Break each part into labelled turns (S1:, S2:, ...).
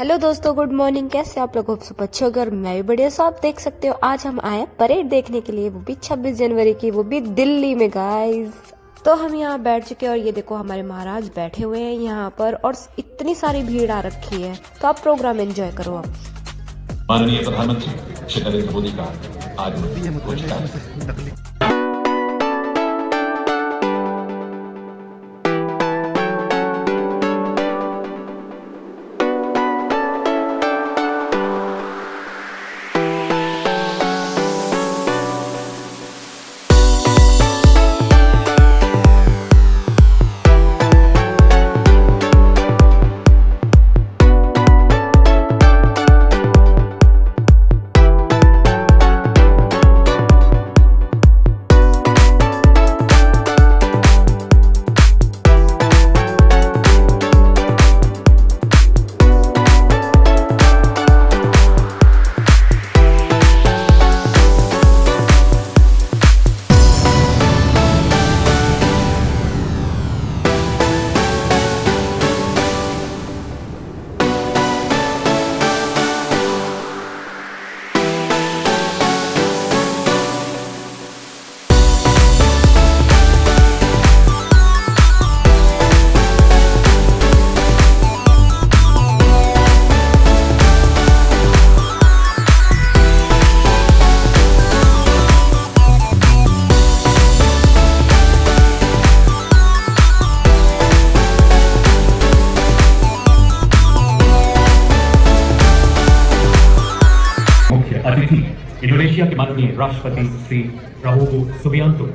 S1: Hello दोस्तों, good morning. कैसे आप लोग? होप सब अच्छे होगा और मैं भी बढ़िया। सो आप देख सकते हो आज हम आए परेड देखने के लिए, वो भी 26 जनवरी की, वो भी दिल्ली में गाइस। तो हम यहाँ बैठ चुके हैं और ये देखो हमारे महाराज बैठे हुए हैं यहाँ पर और इतनी सारी भीड़ आ रखी है। तो आप प्रोग्राम एंजॉय करो। आप
S2: माननीय प्रधानमंत्री श्री नरेंद्र मोदी का आज
S3: अतिथि इंडोनेशिया के माननीय राष्ट्रपति श्री प्राबोवो सुबियांतो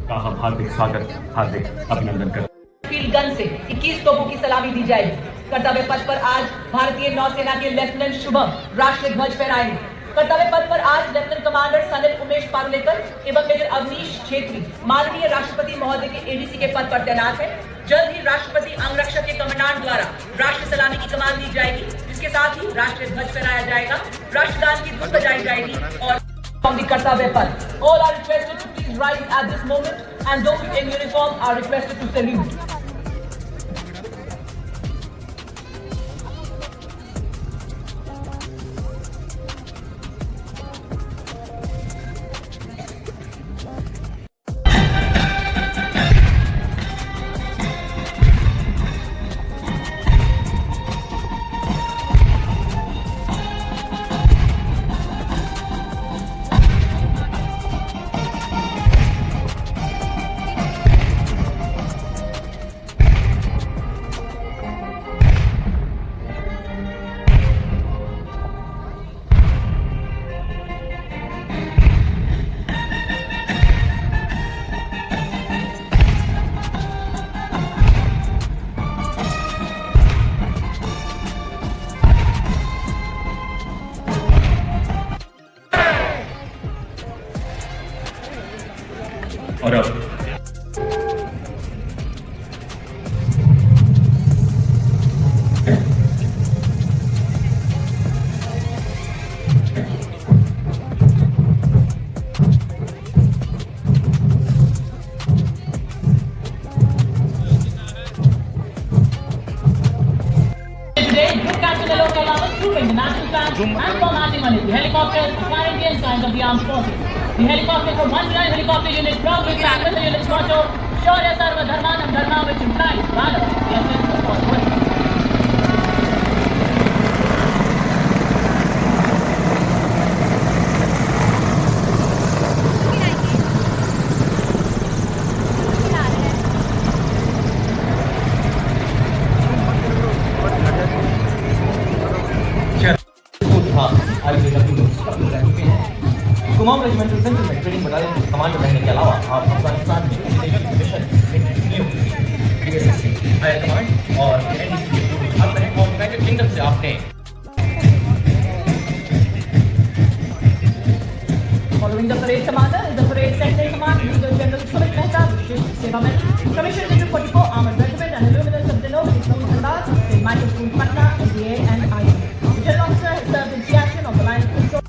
S3: का हम हार्दिक स्वागत, हार्दिक अभिनंदन करते हैं।
S4: फील्ड गन से 21 तोपों की सलामी दी जाएगी। कर्तव्य पथ पर आज भारतीय नौसेना के लेफ्टिनेंट शुभम राष्ट्रीय ध्वज फहराएंगे। कर्तव्य पथ पर आज लेफ्टिनेंट कमांडर सनिल उमेश पारुलेकर एवं मेजर अवनीश छेत्री माननीय राष्ट्रपति महोदय के एडीसी के पद पर तैनात है। जल्द ही राष्ट्रपति अंगरक्षक के कमांडेंट द्वारा राष्ट्रीय सलामी की कमान दी जाएगी, जिसके साथ ही राष्ट्रीय ध्वज फहराया जाएगा, राष्ट्रगान की धुन बजाई जाएगी और from the कर्तव्य पथ. All are requested to please rise at this moment and those in uniform are requested to salute.
S3: और अब
S4: and formatting unit, the helicopters, apparently and signs of the armed forces. The helicopter from 109 helicopter unit from the Admiral Unit's motto, Shaurya Sarva Dharmanam Dharma, which implies valor, the essence of all work.
S5: Kumaon regimental centre में training battalion के commander रहने के अलावा आप अफगानिस्तान में mission higher command और NDC और United kingdom से आपने
S4: Following the parade commander is the parade sector command, Major General Sumit Mehta, Shift Seva Medal, Commissioned Major 44 Armored Regiment and Illuminous of the Nose, Islam Khandar, St. Michael School, Patna, NDA and IU. The General Officer has served in Siachen on the line of control.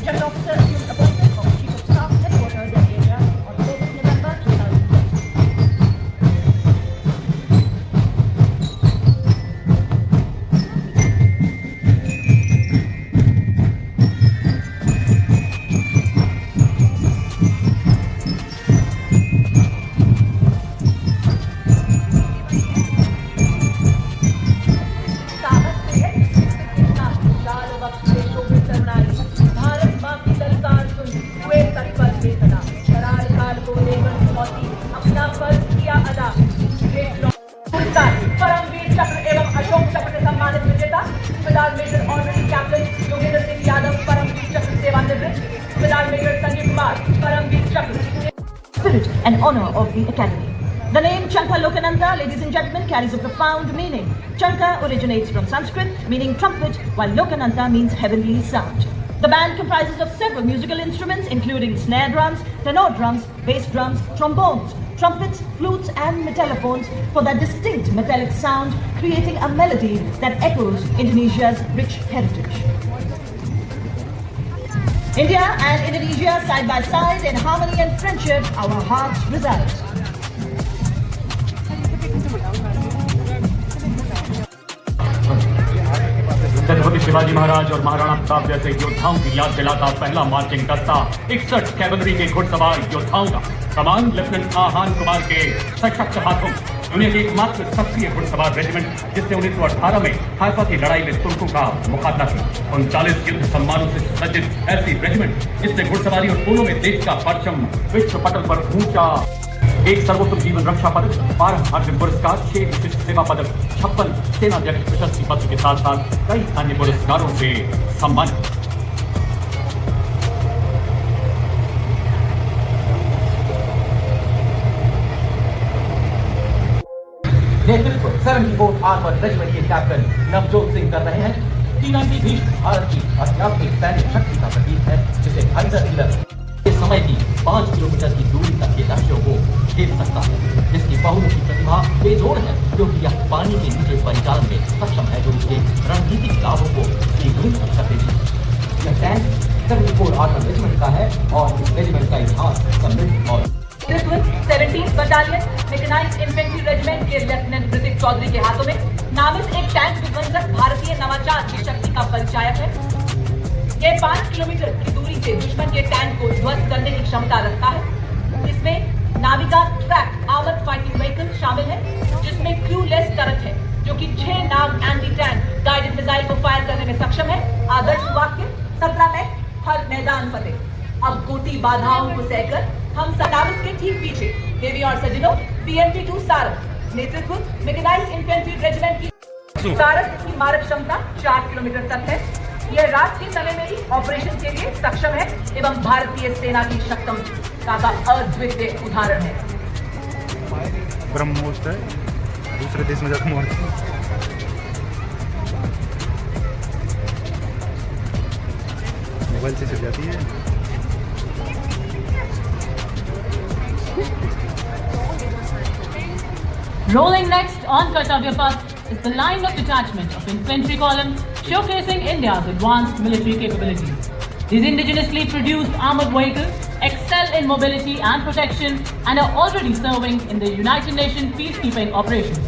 S4: General Officer assumed appointment of Chief of Staff Headquarters in the area on 4th November 2000. an honor of the Academy. The name Chanka Lokananta, ladies and gentlemen, carries a profound meaning. Chanka originates from Sanskrit, meaning trumpet, while Lokananta means heavenly sound. The band comprises of several musical instruments, including snare drums, tenor drums, bass drums, trombones, trumpets, flutes, and metallophones for that distinct metallic sound, creating a melody that echoes Indonesia's rich heritage. India and Indonesia side by side in harmony and friendship, our hearts reside.
S3: Chhatrapati Shivaji Maharaj और महाराणा प्रताप जैसे योद्धाओं की याद दिलाता पहला marching दस्ता 61 cavalry के घुड़सवार योद्धाओं का कमान लेफ्टिनेंट आहान कुमार के सशक्त हाथों दुनिया की एकमात्र सक्रिय घुड़सवार रेजिमेंट जिसने 1918 में हाइफा की लड़ाई में तुर्कों का मुकाबला किया। 39 युद्ध सम्मानों से सज्जित ऐसी रेजिमेंट जिसने घुड़सवारी और पोलो में देश का परचम विश्व पटल पर ऊंचा, एक सर्वोत्तम जीवन रक्षा पदक, 12 अर्जुन पुरस्कार, 6 विशिष्ट सेवा पदक, 56 सेनाध्यक्ष प्रशस्ति पत्र के साथ साथ कई अन्य पुरस्कारों से सम्मानित।
S5: नेतृत्व 74th आर्मर्ड रेजिमेंट के कैप्टन नवजोत सिंह कर रहे हैं। T90 भी भारत की अत्याधुनिक सैन्य शक्ति का प्रतीक है, जिसे हंटर किलर इस समय की 5 किलोमीटर की दूरी तक के लक्ष्यों को खेल सकता है, जिसकी बहुमुखी प्रतिभा बेजोड़ है, क्योंकि यह पानी के नीचे परिचालन में सक्षम है, जो इसके रणनीतिक लाभों को द्विगुणित कर देती है। यह टैंक 74 आर्मर्ड रेजिमेंट का है और इस रेजिमेंट का इतिहास समृद्ध और
S4: 17th battalion mechanised infantry regiment के लेफ्टिनेंट ऋतिक चौधरी के हाथों में नामित एक टैंक विध्वंसक भारतीय नवाचार की शक्ति का परिचायक है। यह 5 किलोमीटर की दूरी से दुश्मन के टैंक को ध्वस्त करने की क्षमता रखता है। इसमें Navika track armoured fighting vehicle शामिल है, जिसमें क्रूलेस टरट है, जो कि 6 नाग एंटी टैंक गाइडेड मिसाइल को फायर करने में सक्षम है। आदर्श वाक्य 17 में हर मैदान फतेह। अब गोटी बाधाओं को सहकर हम सनावस के ठीक पीछे देवी और सजनों PMP-2 सारथ नेतृत्व मैकेनाइज्ड इन्फेंट्री रेजिमेंट की सारथ की मारक क्षमता 4 किलोमीटर तक है। यह रात के समय में ही ऑपरेशन के लिए सक्षम है एवं भारतीय सेना की सक्षमता का अद्वितीय उदाहरण है।
S6: ब्रह्मोस है, दूसरे देश में जाकर मारते हैं। मोबाइल से चल जाती है।
S7: Rolling next on Kartavya Path is the line of detachment of infantry column showcasing India's advanced military capabilities. These indigenously produced armored vehicles excel in mobility and protection and are already serving in the United Nations peacekeeping operations.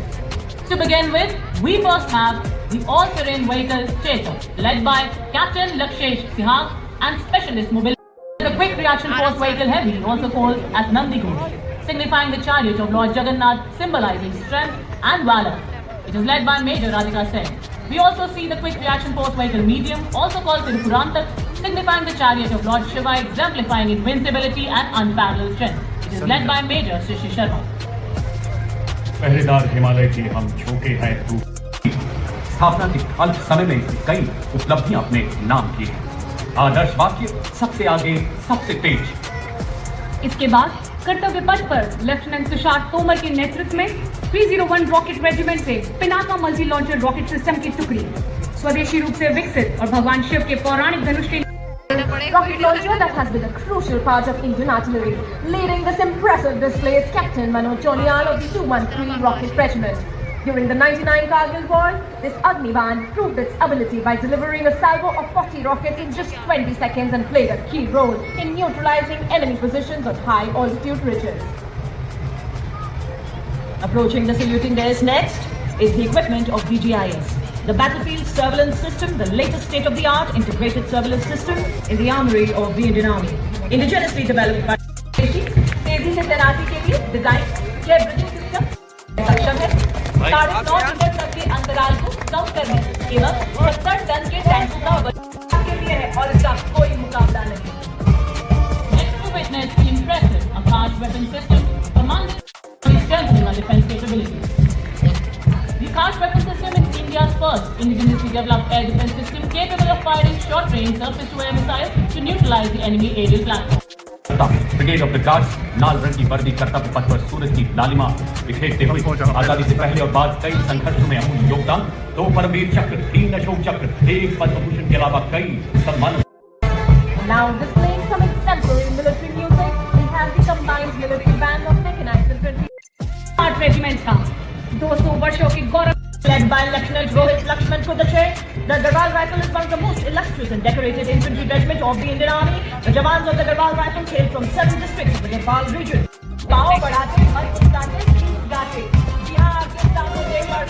S7: To begin with, we first have the all-terrain vehicle Chetak, led by Captain Lakshesh Sihag and Specialist Mobility. The Quick Reaction Force Vehicle Heavy, also called as Nandi Ghosh, signifying the chariot of Lord Jagannath, symbolizing strength and valor. It is led by Major Radhika Sen. We also see the Quick Reaction Force Vehicle Medium, also called Tirupurantak, signifying the chariot of Lord Shiva, exemplifying invincibility and unparalleled strength. It is led by Major Shishi Sharma.
S3: पहरेदार हिमालय के हम झोंके हैं तू। स्थापना के अल्प समय में इसकी कई उपलब्धियां अपने नाम की हैं। आदर्श वाक्य सबसे आगे, सबसे तेज।
S8: इसके बाद कर्तव्य पथ पर लेफ्टिनेंट तुषार तोमर के नेतृत्व में 301 रॉकेट रेजिमेंट से Pinaka multi launcher rocket system की टुकड़ी स्वदेशी रूप से विकसित और भगवान शिव के पौराणिक धनुष के
S9: rocket launcher that has been a crucial part of Indian artillery. Leading this impressive display is Captain Manoj Chonial of the 213 Rocket Regiment. During the 99 Kargil War, this Agnivan proved its ability by delivering a salvo of 40 rockets in just 20 seconds and played a key role in neutralizing enemy positions on high altitude ridges.
S4: Approaching the saluting dais next is the equipment of DGIS. The Battlefield Surveillance System, the latest state-of-the-art integrated surveillance system in the armory of the Indian Army. Indigenously developed by तेजी से तैनाती के लिए design किया bridging system सक्षम है 9.5 metre तक के अंतराल को कम करने एवं 70 टन के टैंकों का वजन के लिए है और इसका कोई मुकाबला नहीं।
S7: Next to witness the impressive Akash weapon system commanded by strengthening our defense capabilities. The Akash weapon system is India's first indigenously developed air defense system capable of firing short-range surface-to-air missiles to neutralize the enemy aerial platform.
S3: दस्ता brigade of the guards लाल रंग की वर्दी कर्तव्य पथ पर सूरज की लालिमा बिखेरते हुए आजादी से पहले और बाद कई संघर्षों में अमूल्य योगदान, 2 परमवीर चक्र, 3 अशोक चक्र, 1 पद्म भूषण के अलावा कई सम्मान।
S9: Now displaying some exemplary military music, we have the combined military band of mechanized infantry.
S8: 8 regiment था 200 वर्षों की गौरव
S4: Led by Lieutenant Rohit Lakshman Kudache, the Garhwal Rifle is one of the most illustrious and decorated infantry regiment of the Indian Army. The Jawans of the Garhwal Rifle hail from 7 districts of the Garhwal region. पाँव बढ़ाते और उठाते गीत गाते, जी हाँ आपके सामने एक बार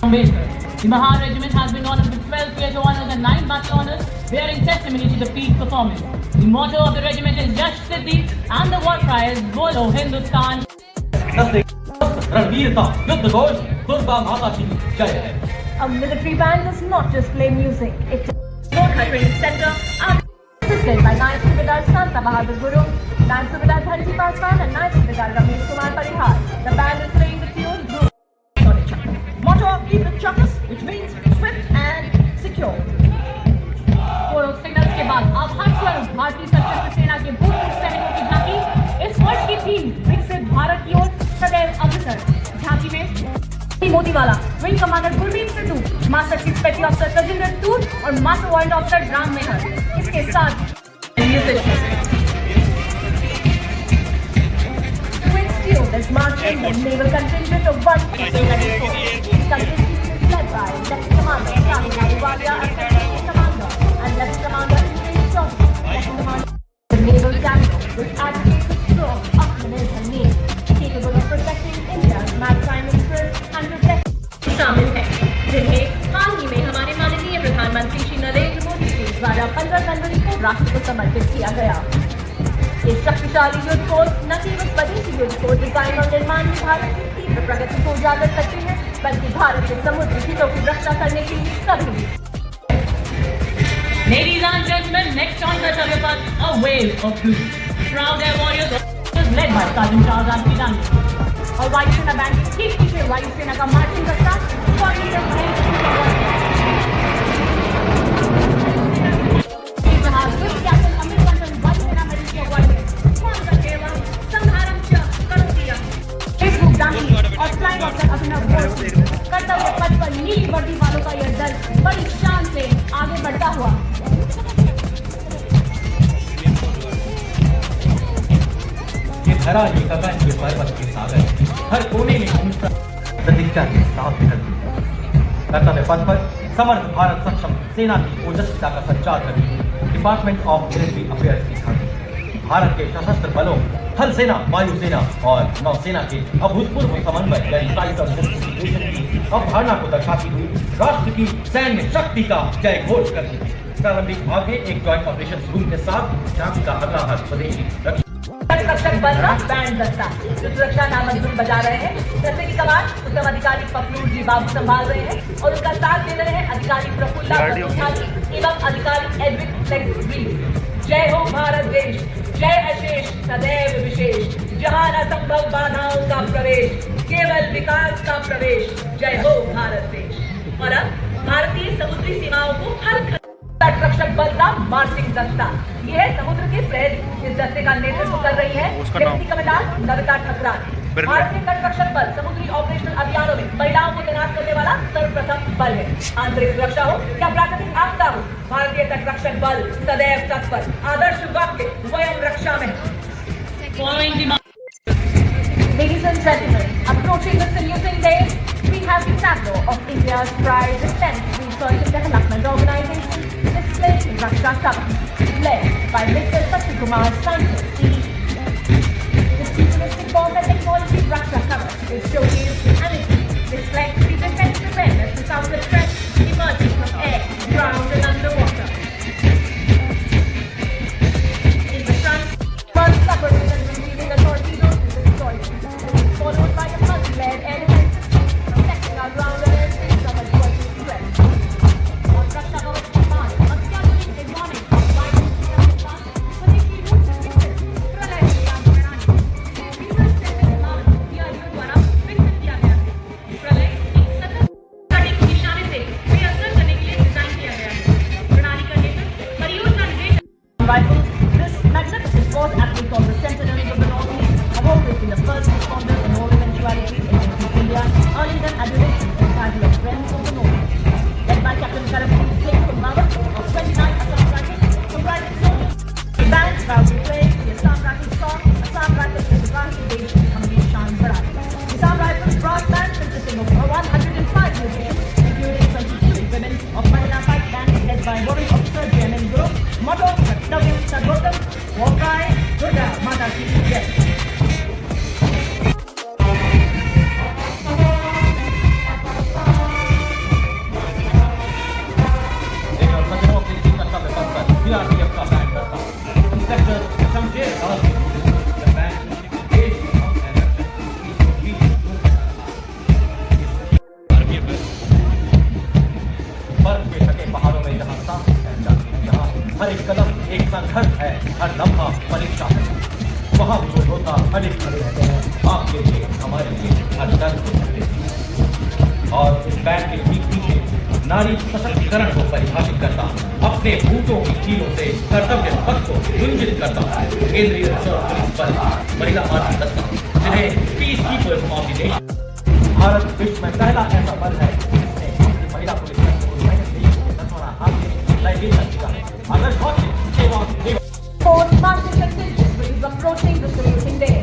S7: Ambedkar. The Mahar Regiment has been honored with 12 Theatre Honours and 9 Battle Honours, bearing testimony to the peak performance. The motto of the regiment is Yash Siddhi and the war cry is Bolo Hindustan.
S5: रणवीरता युद्ध घोष दुर्गा माता की जय है।
S9: A military band does not just play music, it
S4: Gorkha Training Center,
S9: assisted by 9th Subedar Santa Bahadur Guru, 9th Subedar Dhanji Paswan and 9th Subedar Ramesh Kumar Parihar. The band is playing the tune Group.
S4: motto of Keep the Chakas, which means swift and secure.
S8: Core signals के बाद आभार स्वरूप भारतीय सशस्त्र सेना के भूतपूर्व सैनिकों की झांकी। इस वर्ष की थीम विकसित भारत की ओर सदैव अग्रसर। झांकी में Motiwala, wing commander Gurmeet Sidhu, master chief पेटी ऑफिसर तजिंदर तूर और मास्टर वारंट ऑफिसर राम मेहर। इसके साथ
S9: is marching the naval contingent of 134. This contingent is led by Lieutenant Commander Shahid Ahluwalia as Second Commander and Lieutenant Commander Indranil Chaudhary, Second Commander. The naval capital, which advocates a strong Atmanirbhar navy capable of protecting India's maritime interests and protecting
S4: शामिल हैं, जिन्हें हाल ही में हमारे माननीय प्रधानमंत्री श्री नरेंद्र मोदी जी द्वारा 15 जनवरी को राष्ट्र को समर्पित किया गया। ये शक्तिशाली युद्ध पोत न केवल स्वदेशी युद्ध पोत डिजाइन और निर्माण में भारत की तीव्र प्रगति को उजागर करते हैं, बल्कि भारत के समुद्री हितों की रक्षा करने के लिए सभी।
S7: Ladies and gentlemen, next on the Tagapat, a wave of blue. Proud Air Warriors was led by Sergeant Charles R. Pidani.
S8: और वायुसेना बैंड के ठीक पीछे वायुसेना का मार्चिंग दस्ता और फ्लाइंग ऑफिसर अभिनव कर्तव्य पथ पर नीली वर्दी वालों का यह दल बड़ी शान से आगे बढ़ता हुआ।
S5: ये धरा ये गगन ये पर्वत के सागर, हर कोने में प्रतिज्ञा के साथ निकलती है। कर्तव्य पथ पर समर्थ भारत सक्षम सेना की ओजस्विता का संचार करती डिपार्टमेंट ऑफ मिलिट्री अफेयर्स की खातिर भारत के सशस्त्र बलों, थल सेना, वायुसेना और नौसेना के अभूतपूर्व समन्वय यानी प्राइस ऑफ जस्टिफिकेशन की अवधारणा को दर्शाती हुई राष्ट्र की सैन्य शक्ति का जय घोष करती है। प्रारंभिक भाग में एक जॉइंट ऑपरेशन रूम के साथ झांकी का अगला भाग स्वदेशी
S4: रक्षक बल का बैंड दस्ता जो सुरक्षा नामक धुन बजा रहे हैं। दस्ते की कमान उत्तम अधिकारी फखरूर जी बाबू संभाल रहे हैं और उनका साथ दे रहे हैं अधिकारी प्रफुल्ला त्रिपाठी एवं अधिकारी एडविन फ्लेक्स। जय हो भारत देश, जय अशेष सदैव विशेष, जहां असंभव बाधाओं का प्रवेश, केवल विकास का प्रवेश। जय हो भारत देश। और अब भारतीय समुद्री सीमाओं को हर तटरक्षक बल का मार्चिंग दस्ता, ये है समुद्र के प्रहरी। इस दस्ते का नेतृत्व कर रही है डिप्टी कमांडर नविता ठकराल। भारतीय तटरक्षक बल समुद्री ऑपरेशनल अभियानों में महिलाओं को तैनात करने वाला सर्वप्रथम बल है। आंतरिक सुरक्षा हो या प्राकृतिक आपदा हो, भारतीय तटरक्षक बल सदैव तत्पर। आदर्श वाक्य स्वयं रक्षा में।
S8: Ladies and gentlemen, approaching the saluting day, we have the tableau of India's pride, the 10th Research and Development Organization, displaying Raksha Kavach, led by Mr. Satyakumar Sanjay. This futuristic bomb and technology Raksha Kavach is showcased and it reflects the defense preparedness to counter threats emerging from air, ground and underwater. In the front, one submarine and revealing a torpedo to the destroyer, followed by a multi-layered air defense system protecting our ground and airspace from adverse threats. On Raksha Kavach command, अत्याधुनिक avionics और वायुसेना के साथ स्वदेशी रूप से विकसित प्रलय विज्ञान प्रणाली, research center निर्माण DRDO द्वारा विकसित किया गया
S4: brass band consisting of 105 musicians, including 22 women of Mahila Pipe Band led by Warren Officer J.M.N. Guru, motto Kartavya Sarvotam, Vokai, Durga Mata Ki Jai.
S5: CRPF का बैंड दस्ता inspector Shamsher Alam the band देश बर्फ के ढके पहाड़ों में जहाँ सांस फैलता है, जहाँ हर एक कदम एक संघर्ष है, हर लम्हा परीक्षा है, वहाँ वो होता अनेक खड़े रहते हैं आपके लिए, हमारे लिए, हर दर्द को सकते हैं। और इस बैंड के ठीक पीछे नारी सशक्तिकरण को परिभाषित करता, अपने बूटों की कीलों से कर्तव्य पथ को गुंजित करता केंद्रीय रिजर्व पुलिस बल महिला मार्चिंग दस्ता, जिन्हें peace keepers of the nation. Bharat विश्व में पहला ऐसा बल है जिसने अपनी महिला पुलिस को मेहनत दी, दसवाना हाथ लाइव किया है। अगर बहुत सेवा
S9: Fourth marching contingent is approaching the saluting day.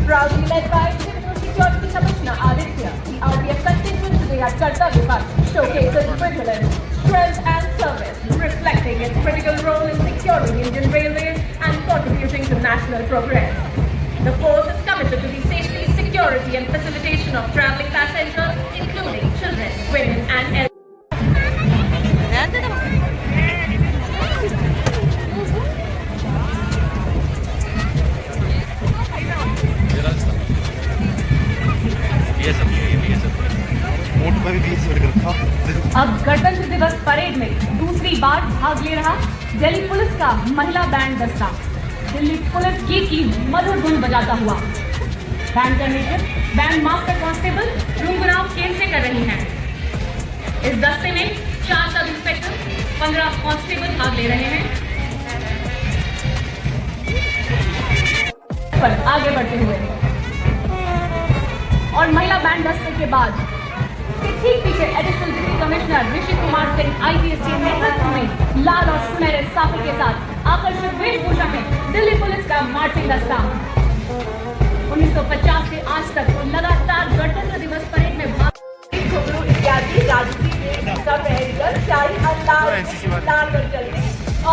S9: Proudly led by Civil Security Commissioner Aditya, the RPF contingent today at Kartavya Path showcases vigilance, strength and service, reflecting its critical role in securing Indian Railways and contributing to national progress. The force is committed to the safety, security and facilitation of travelling passengers, including children, women and elders.
S8: अब गणतंत्र दिवस parade में दूसरी बार भाग ले रहा Delhi police का महिला बैंड दस्ता। दिल्ली पुलिस गीत की मधुर धुन बजाता हुआ बैंड का नेतृत्व बैंड मास्टर कांस्टेबल रुंगराव केन से कर रही हैं। इस दस्ते में 4 सब इंस्पेक्टर 15 कांस्टेबल भाग ले रहे हैं। पर आगे बढ़ते हुए और महिला बैंड दस्ते के बाद ठीक पीछे additional deputy commissioner Rishi Kumar Singh IPS के नेतृत्व में लाल और सुनहरे साफे के साथ आकर्षक वेशभूषा में दिल्ली पुलिस का मार्चिंग दस्ता 1950 से आज तक लगातार गणतंत्र दिवस परेड में
S4: छोकरों इत्यादि राजनीति में सब रहकर शाही लाल कर चलते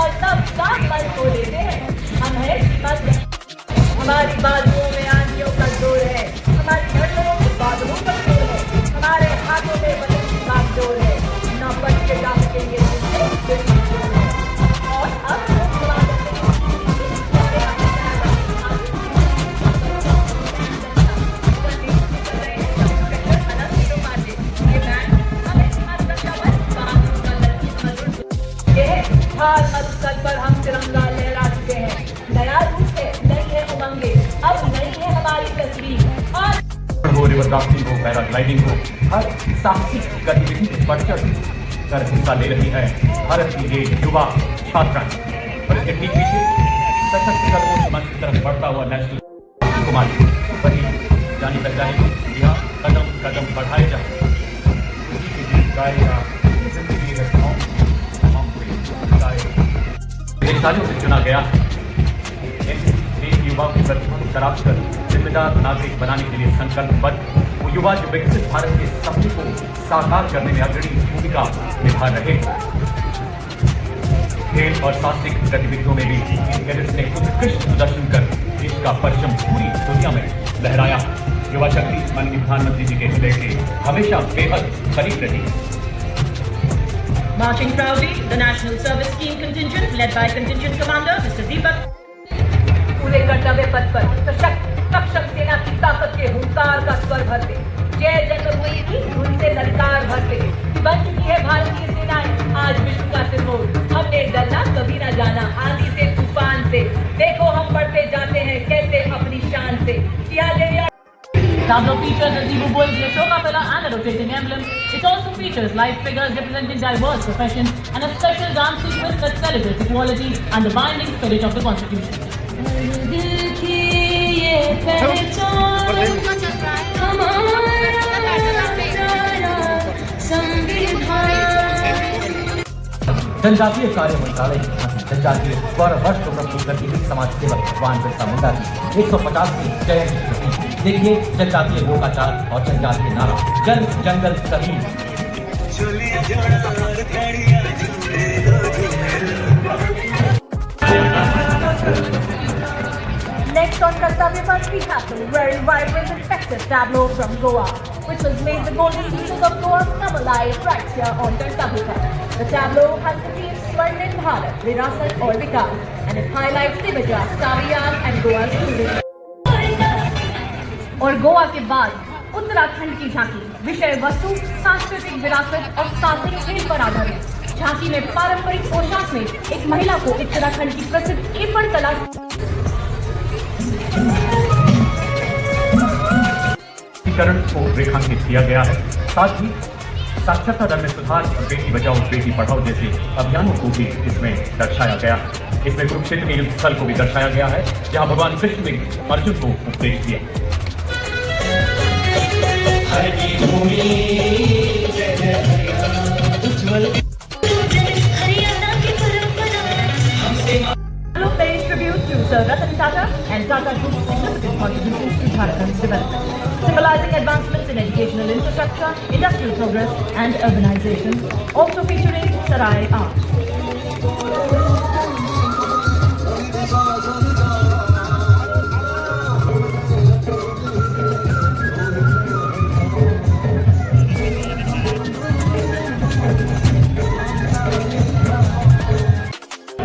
S4: और सबका मन खो लेते हैं। हम है हमारी बाजुओं में आंधियों का जोर है, हमारी घटनाओं में बादलों का जोर है, हमारे हाथों में बदल की बागडोर है, न बच के जा सकेंगे और अब हर मस्तक पर हम तिरंगा लहरा चुके हैं। नया रूप है, नई है उमंगे, अब नई है हमारी तस्वीर।
S3: हो रिवर राफ्टिंग हो, पैराग्लाइडिंग हो, हर साहसिक गतिविधि में बढ़ चढ़ कर हिस्सा ले रही है भारत की ये युवा छात्राएं। और इसके ठीक पीछे सशक्त कदमों से मंच की तरफ बढ़ता हुआ नेशनल कुमारी वही जानी तक जाने यहाँ कदम कदम बढ़ाए जाए सालों से चुना गया देश युवाओं की प्रतिभा को तराश कर जिम्मेदार नागरिक बनाने के लिए संकल्पबद्ध वो युवा जो विकसित भारत के सपने को साकार करने में अग्रणी भूमिका निभा रहे। खेल और साहसिक गतिविधियों में भी इन कैडेट्स ने उत्कृष्ट प्रदर्शन कर देश का परचम पूरी दुनिया में लहराया। युवा शक्ति माननीय प्रधानमंत्री जी के हृदय से हमेशा बेहद करीब रही।
S4: Marching proudly, the National Service Scheme contingent led by Contingent Commander Mr. Deepak. पूरे कर्तव्य पथ पर सशक्त सक्षम सेना की ताकत के हुंकार का स्वर भरते, जय जन्मभूमि की धुन से ललकार भरते बन चुकी है भारतीय सेनाएं आज विश्व का सिरमौर। हमने डरना कभी न जाना आंधी से तूफान से, देखो हम बढ़ते जाते हैं कैसे अपनी शान से।
S7: Tableau features a Zebu bull, the Ashoka pillar and a rotating emblem. It also features live figures representing diverse professions and a special dance sequence that celebrates equality and the binding spirit of the Constitution.
S5: जनजातीय कार्य मंत्रालय जनजातीय गौरव वर्ष को प्रस्तुत करती हुई समाज सेवक भगवान बिरसा मुंडा की 150वीं जयंती देखिए जनजातीय लोकाचार और जनजातीय नारा जन जंगल कहीं।
S9: Next on Kartavya Path, we have the very vibrant and festive tableau from Goa, which was made the golden pieces of Goa's come alive right here on Kartavya Path. The tableau has the theme Swarnim Bharat, Virasat aur Vikas, and it highlights Divaja, Saviyas and Goa's tourism.
S8: और गोवा के बाद उत्तराखंड की झांकी विषय वस्तु सांस्कृतिक विरासत और साहसिक खेल पर आधारित। झांकी में पारंपरिक पोशाक में एक महिला को उत्तराखंड की प्रसिद्ध केपड़ कला
S3: को रेखांकित किया गया है। साथ ही साक्षरता दर में सुधार और बेटी बचाओ बेटी पढ़ाओ जैसे अभियानों को भी इसमें दर्शाया गया है। इसमें कुरुक्षेत्र के युद्ध स्थल को भी दर्शाया गया है जहां भगवान कृष्ण ने अर्जुन को उपदेश दिया।
S4: pays tribute to Sir Ratan Tata and Tata Group's significant contributions to Jharkhand's development, symbolizing advancements in educational infrastructure, industrial progress and urbanization, also featuring Sarai art.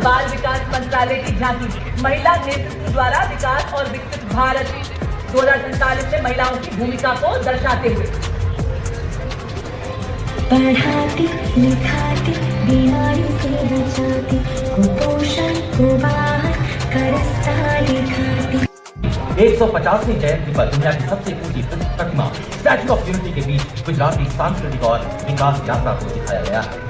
S4: बाल विकास मंत्रालय की झांकी महिला नेतृत्व द्वारा विकास और विकसित भारत 2047 में महिलाओं की भूमिका को दर्शाते हुए
S10: पढ़ाती लिखाती बीमारी से बचाती कुपोषण को बाहर करता दिखाती।
S5: 150वीं जयंती पर दुनिया की सबसे ऊंची प्रतिमा स्टैच्यू ऑफ यूनिटी के बीच गुजराती सांस्कृतिक और विकास यात्रा को दिखाया गया है।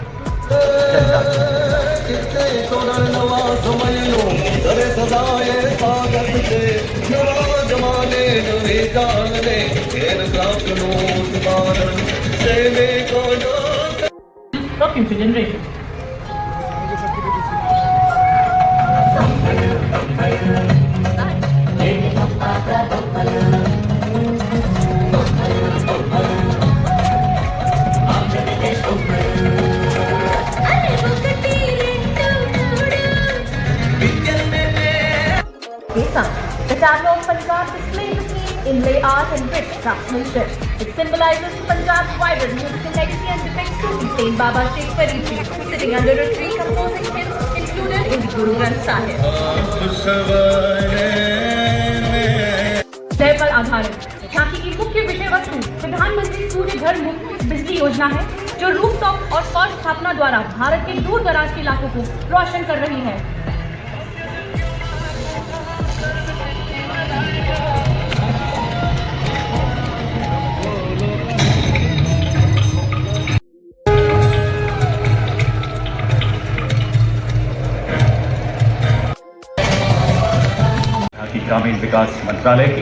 S7: For future generations.
S4: The tableau of Punjab displays the theme inlay art and rich craftsmanship. It symbolizes Punjab's vibrant musical legacy and depicts Sufi Saint Baba Sheikh Farid Ji sitting under a tree composing hymns included in the Guru Granth Sahib.
S8: जय पर आधारित झांकी की मुख्य विषय वस्तु प्रधानमंत्री सूर्य घर मुफ्त बिजली योजना है, जो रूफटॉप और सौर स्थापना द्वारा भारत के दूर दराज के इलाकों को रोशन कर रही है।
S3: ग्रामीण विकास मंत्रालय की,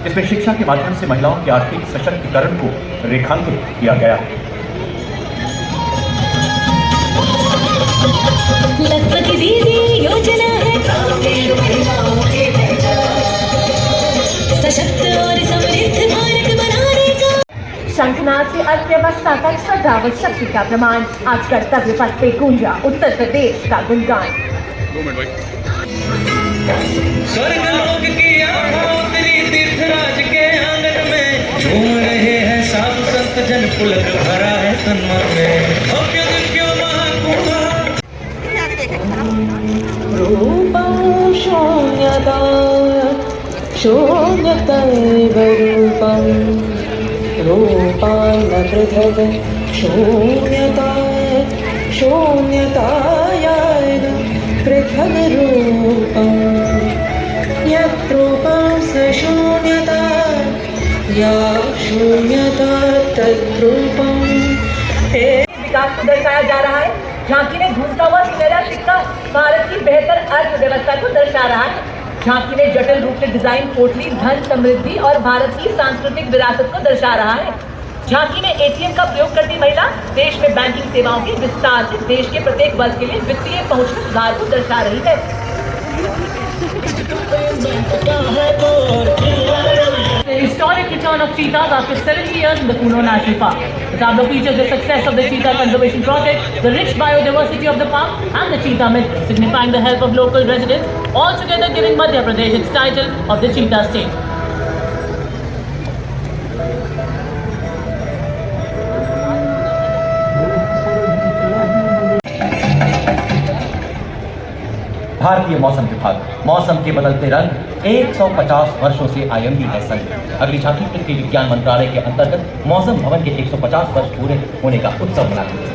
S3: इसमें शिक्षा के माध्यम से महिलाओं के आर्थिक सशक्तिकरण को रेखांकित किया गया है।
S10: लखपति दीदी योजना है सशक्त और समृद्ध भारत बनाने का।
S9: शंखनाद से अर्थव्यवस्था तक श्रद्धा व शक्ति का प्रमाण, आज कर्तव्य पथ पे गूंजा उत्तर प्रदेश का गुणगान।
S11: स्वर्गलोक की आभा तेरी तीर्थराज के आंगन में झूम रहे हैं साधु संत जन पुलक भरा है तन मन में भव्य दिव्य महाकुंभ
S10: रूपं शून्यता शून्यतैव रूपं रूपान् न पृथक् शून्यता शून्यतायाः पृथक् रूपम् यत्रूपं स शून्यता या शून्यता तद्रूपम्।
S4: विकास को दर्शाया जा रहा है। झांकी में घूमता हुआ सुनहरा सिक्का भारत की बेहतर अर्थव्यवस्था को दर्शा रहा है। झांकी में जटिल रूप से डिजाइन पोटली धन समृद्धि और भारत की सांस्कृतिक विरासत को दर्शा रहा है। झांकी में एटीएम का प्रयोग करती महिला देश में बैंकिंग सेवाओं के विस्तार से देश के प्रत्येक वर्ग के लिए वित्तीय पहुंच में सुधार को दर्शा रही है।
S7: an historic return of cheetahs after 70 years in the Kuno National Park. The tableau features the success of the cheetah conservation project, the rich biodiversity of the park, and the cheetah myth, signifying the help of local residents, all together giving Madhya Pradesh its title of the cheetah state.
S5: भारतीय मौसम विभाग मौसम के बदलते रंग 150 वर्षों से IMD है संग। अगली झांकी पृथ्वी विज्ञान मंत्रालय के अंतर्गत मौसम भवन के 150 वर्ष पूरे होने का उत्सव मनाते हैं।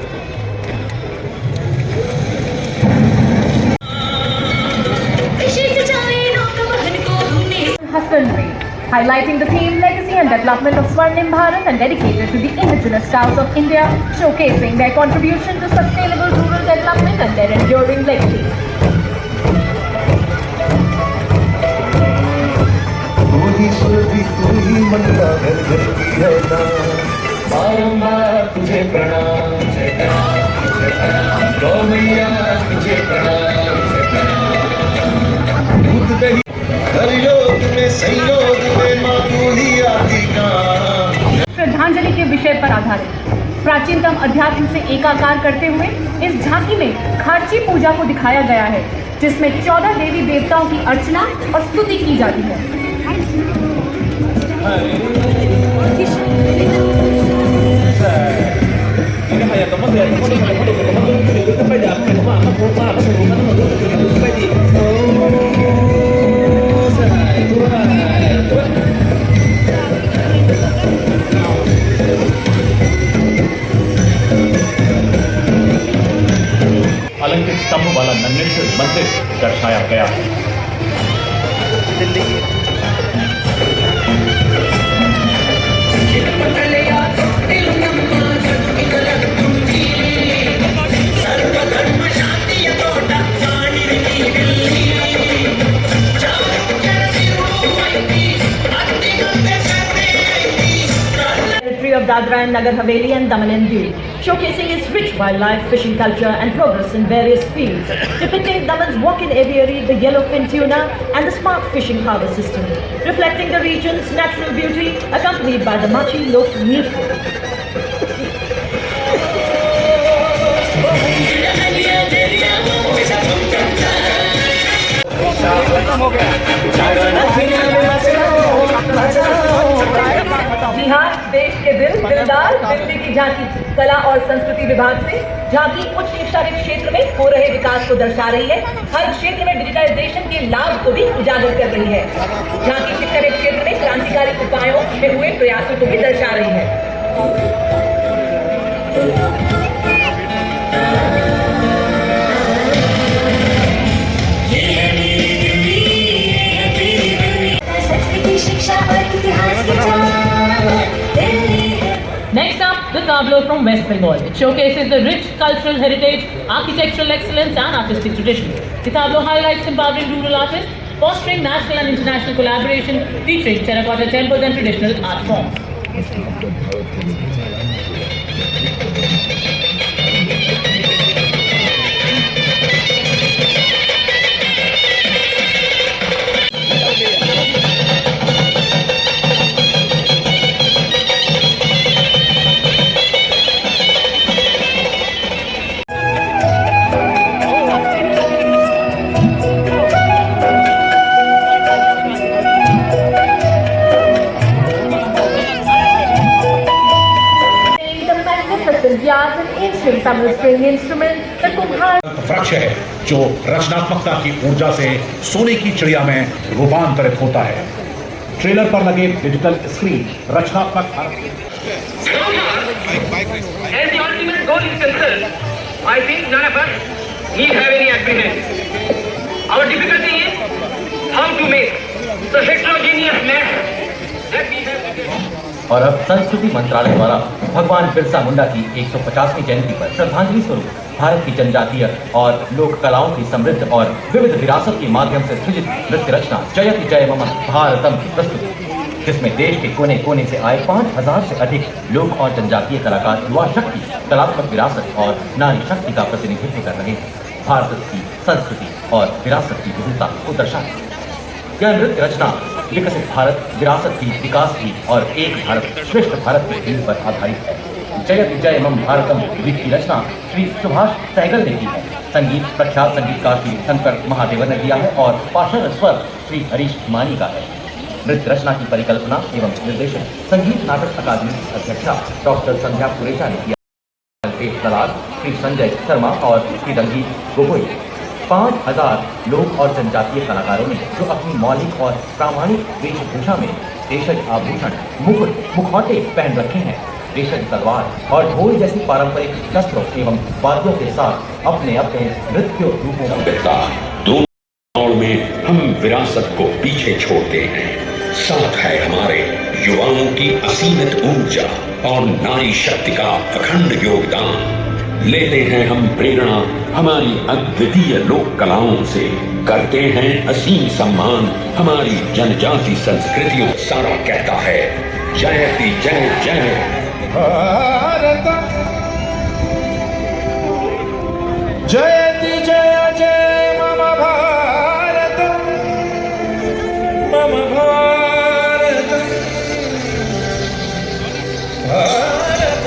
S9: Husbandry, highlighting the theme, legacy and development of Swarnim Bharat and dedicated to the indigenous cows of India, showcasing their contribution to sustainable rural development and their enduring legacy.
S11: बारंबार तुझे प्रणाम, गौ मैया तुझे प्रणाम, दूध दही हरियोग में संयोग में माँ तू ही आदि का।
S8: श्रद्धांजलि के विषय पर आधारित प्राचीनतम अध्यात्म से एकाकार करते हुए इस झांकी में खार्ची पूजा को दिखाया गया है, जिसमें 14 देवी देवताओं की अर्चना और स्तुति की जाती है।
S3: अलंकृत स्तंभ वाला नन्हेश्वर मंदिर दर्शाया गया है।
S4: Of Dadra and Nagar Haveli and Daman and Diu, showcasing its rich wildlife, fishing culture and progress in various fields, depicting Daman's walk-in aviary, the yellowfin tuna and the smart fishing harbour system, reflecting the region's natural beauty, accompanied by the Machi Lok music. जी हाँ, देश के दिलदार दिल्ली की झांकी कला और संस्कृति विभाग से झांकी उच्च शिक्षा के क्षेत्र में हो रहे विकास को दर्शा रही है। हर क्षेत्र में डिजिटाइजेशन के लाभ को भी उजागर कर रही है। झांकी शिक्षा के क्षेत्र में क्रांतिकारी उपायों में हुए प्रयासों को भी दर्शा रही है।
S7: Next up, the tableau from West Bengal. It showcases the rich cultural heritage, architectural excellence and artistic traditions. The tableau highlights empowering rural artists, fostering national and international collaboration, featuring terracotta temples and traditional art forms.
S2: वृक्ष है जो रचनात्मकता की ऊर्जा से सोने की चिड़िया में रूपांतरित होता है। ट्रेलर पर लगे डिजिटल स्क्रीन रचनात्मक
S11: As the ultimate goal is concerned, I think none of us need have any apprehension. Our difficulty is how to make the heterogeneous mass that we have today.
S5: और अब संस्कृति मंत्रालय द्वारा भगवान बिरसा मुंडा की 150वीं जयंती पर श्रद्धांजलि स्वरूप भारत की जनजातीय और लोक कलाओं की समृद्ध और विविध विरासत के माध्यम से सृजित नृत्य रचना जयति जय मम भारतम की प्रस्तुति, जिसमें देश के कोने कोने से आए 5000 से अधिक लोक और जनजातीय कलाकार युवा शक्ति, कलात्मक विरासत और नारी शक्ति का प्रतिनिधित्व कर रहे हैं। भारत की संस्कृति और विरासत की विविधता को दर्शाती है। यह नृत्य रचना विकसित भारत विरासत की, विकास की और एक भारत श्रेष्ठ भारत की थीम पर आधारित है। जयति जय मम भारतम गीत की रचना श्री सुभाष सहगल ने की है। संगीत प्रख्यात संगीतकार श्री शंकर महादेवन ने दिया है और पार्श्व स्वर श्री हरीश मानी का है। नृत्य रचना की परिकल्पना एवं निर्देशन संगीत नाटक अकादमी की अध्यक्षा डॉक्टर संध्या पुरेचा ने किया। दलाल श्री संजय शर्मा और श्री रंजीत गोगोई। 5000 लोक और जनजातीय कलाकारों ने जो अपनी मौलिक और प्रामाणिक वेशभूषा में देशज आभूषण, मुकुट, मुखौटे पहन रखे हैं, देशज तलवार और ढोल जैसी पारंपरिक शस्त्रों एवं वाद्यों के साथ अपने अपने नृत्य रूपों
S12: दोनों दौड़ में हम विरासत को पीछे छोड़ते हैं। साथ है हमारे युवाओं की असीमित ऊर्जा और नारी शक्ति का अखंड योगदान। लेते हैं हम प्रेरणा हमारी अद्वितीय लोक कलाओं से, करते हैं असीम सम्मान हमारी जनजाति संस्कृतियों। सारा कहता है जयति जय जय
S13: भारत, जयति जय जय मम भारत, मम भारत, भारत।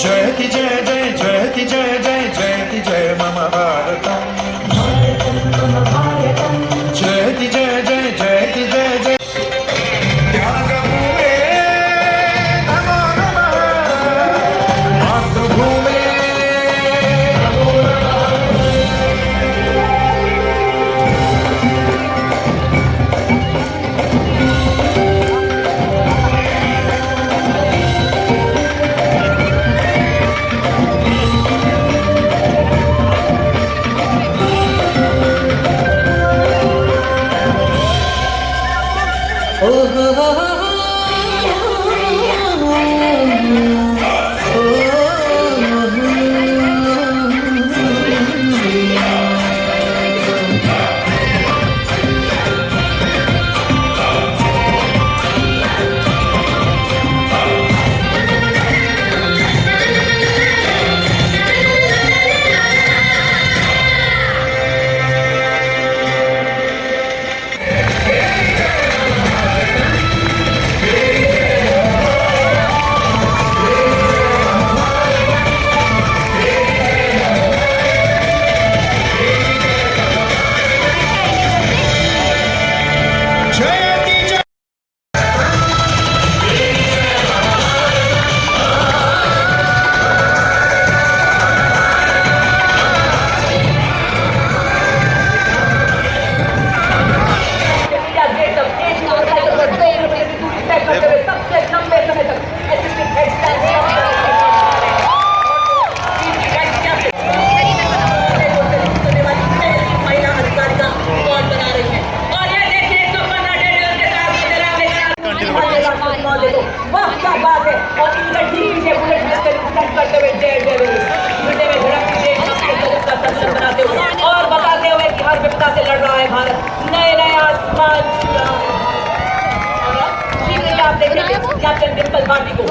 S13: जयति जय जय जयति जय जय जयति जय मम भारतम, भारतम मम भारतम, जयति जय जय जयति जय जय। त्यागभूमे नमो नमः, मातृभूमे नमो
S4: कैप्टन डिम्पल भाटी को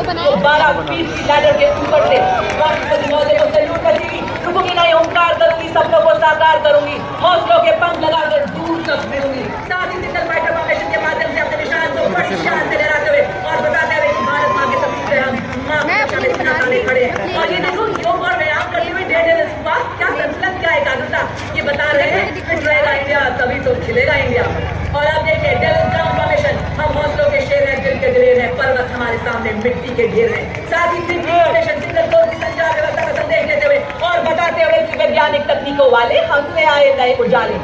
S4: 12 फीट की लैडर के ऊपर से राष्ट्रपति महोदय को सैल्यूट करूंगी। रुकूंगी नहीं, ओंकार करूंगी, सपनों को साकार करूंगी, हौसलों के पंख लगाकर दूर तक मिलूंगी। साथ ही सिंगल फाइटर फॉर्मेशन के माध्यम से अपने निशान को बड़ी शान से लहराते हुए और बताते हुए कि भारत माँ के सपने हम माँ के सामने खड़े हैं। और ये देखो योग और व्यायाम करते हुए ढेर क्या संतुलन, क्या एकाग्रता, ये बता रहे हैं फिट रहेगा इंडिया तभी तो खिलेगा इंडिया। और आप देखिए ग्राउंड फॉर्मेशन, हम हौसलों के शेर हैं, दिल के दिलेर हैं, पर्वत हमारे सामने मिट्टी के ढेर हैं। साथ ही फॉर्मेशन सिंगल कोर की संचार व्यवस्था का संदेश देते हुए और बताते हुए कि वैज्ञानिक तकनीकों वाले हमने आए नए उजाले।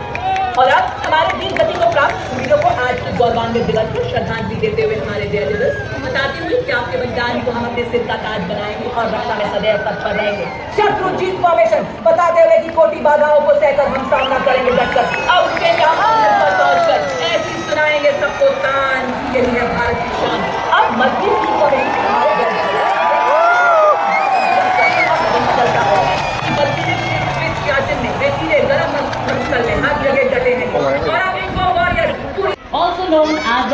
S4: और अब हमारे वीर गति को प्राप्त वीरों को आज के गौरवान्वित दिवस को श्रद्धांजलि देते हुए हमारे जय दिवस बताती हुई कि आपके बलिदान को हम अपने सिर का ताज बनाएंगे और रक्षा में सदैव तत्पर रहेंगे। शत्रुजीत फॉर्मेशन बताते हुए कि कोटि बाधाओं को सहकर हम सामना करेंगे डटकर। अब उठेंगे हम पहुंचकर ऐसी सुनाएंगे सबको तान, यही है भारत की शान। अब मजबूत की गरम हाथ लगे डटे हैं और अब इनको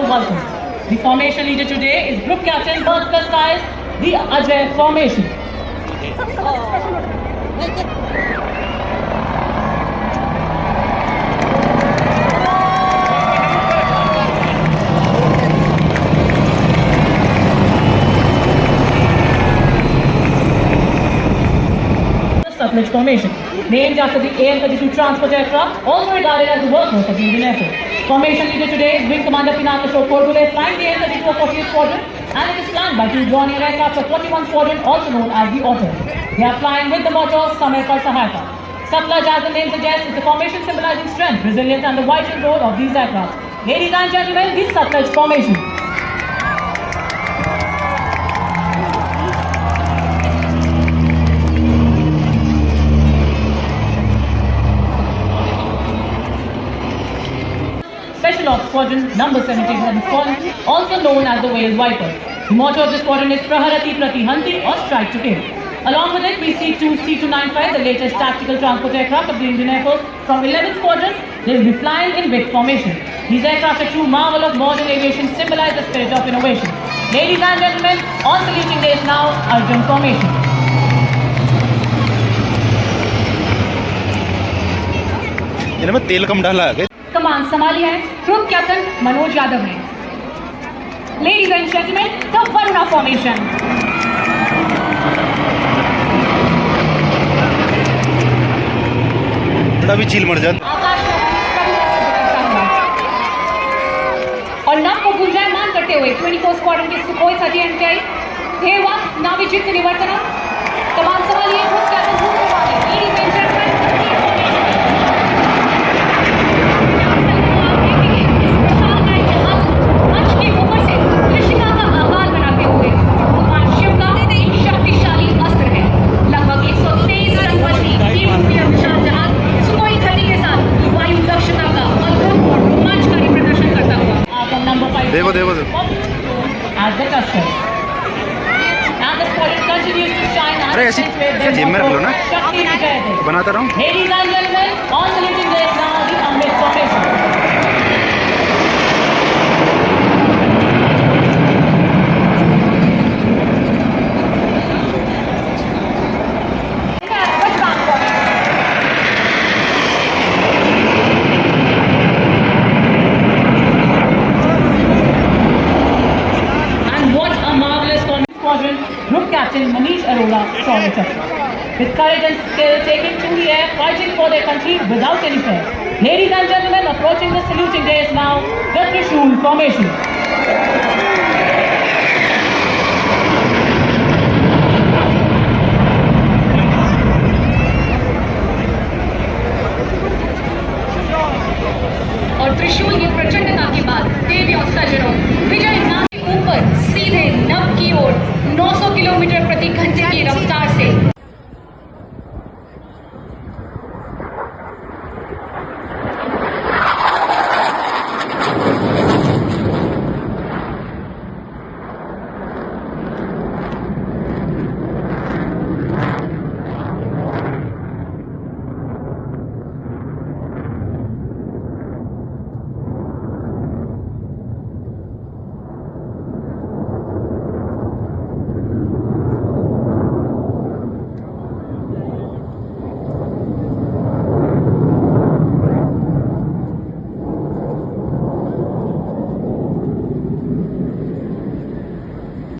S7: welcome. The formation leader today is Group Captain Bhaskar Styles, the Ajay formation. Sutlej formation, named after the AN-32 transport aircraft, also regarded as the workhorse of the Indian Air Force. Formation leader today is Wing Commander Pinaka Ashok Porgule, flying the AN-32 of 48th Squadron, and it is planned by two Dornier aircraft of 41 Squadron, also known as the Otter. They are flying with the motto Samay Par Sahayata. Sutlej, as the name suggests, is the formation symbolizing strength, resilience, and the vital role of these aircraft. Ladies and gentlemen, the Sutlej formation. Special Ops Squadron number 17 has fallen, also known as the Whale Viper. The motto of the squadron is Praharati Pratihanti, or Strike to Kill. Along with it, we see two C-295, the latest tactical transport aircraft of the Indian Air Force from 11th Squadron. They will be flying in big formation. These aircraft, a true marvel of modern aviation, symbolize the spirit of innovation. Ladies and gentlemen, on saluting days now, Arjun formation.
S6: इनमें तेल कम डाला है
S8: कमान संभाली है group captain Manoj Yadav ने. Ladies and gentleman, the Varuna formation.
S6: थोड़ा भी चील मर जाता
S8: और नव को गुंजायमान करते हुए 24 स्क्वाड्रन के सुखोई 30 MKI देवा नाविजित निवर्तन कमान संभाली है group captain Manoj Yadav. Ladies and gentleman,
S6: देखो देखो
S7: as the cluster. And the squadron continues to shine as
S6: अरे ऐसी जिम में रख लो ना, बनाता रहूं.
S7: Ladies and gentlemen, on saluting days now, the Amrit formation. Group Captain Manish Arora Shaurya Chakra. With courage and skill, taking to the air, fighting for their country without any fear. Ladies and gentlemen, approaching the saluting days now, the Trishul formation.
S8: और त्रिशूल की प्रचंडता के बाद देवी और सजनों, विजय नाम के ऊपर सीधे नभ की ओर 900 किलोमीटर प्रति घंटे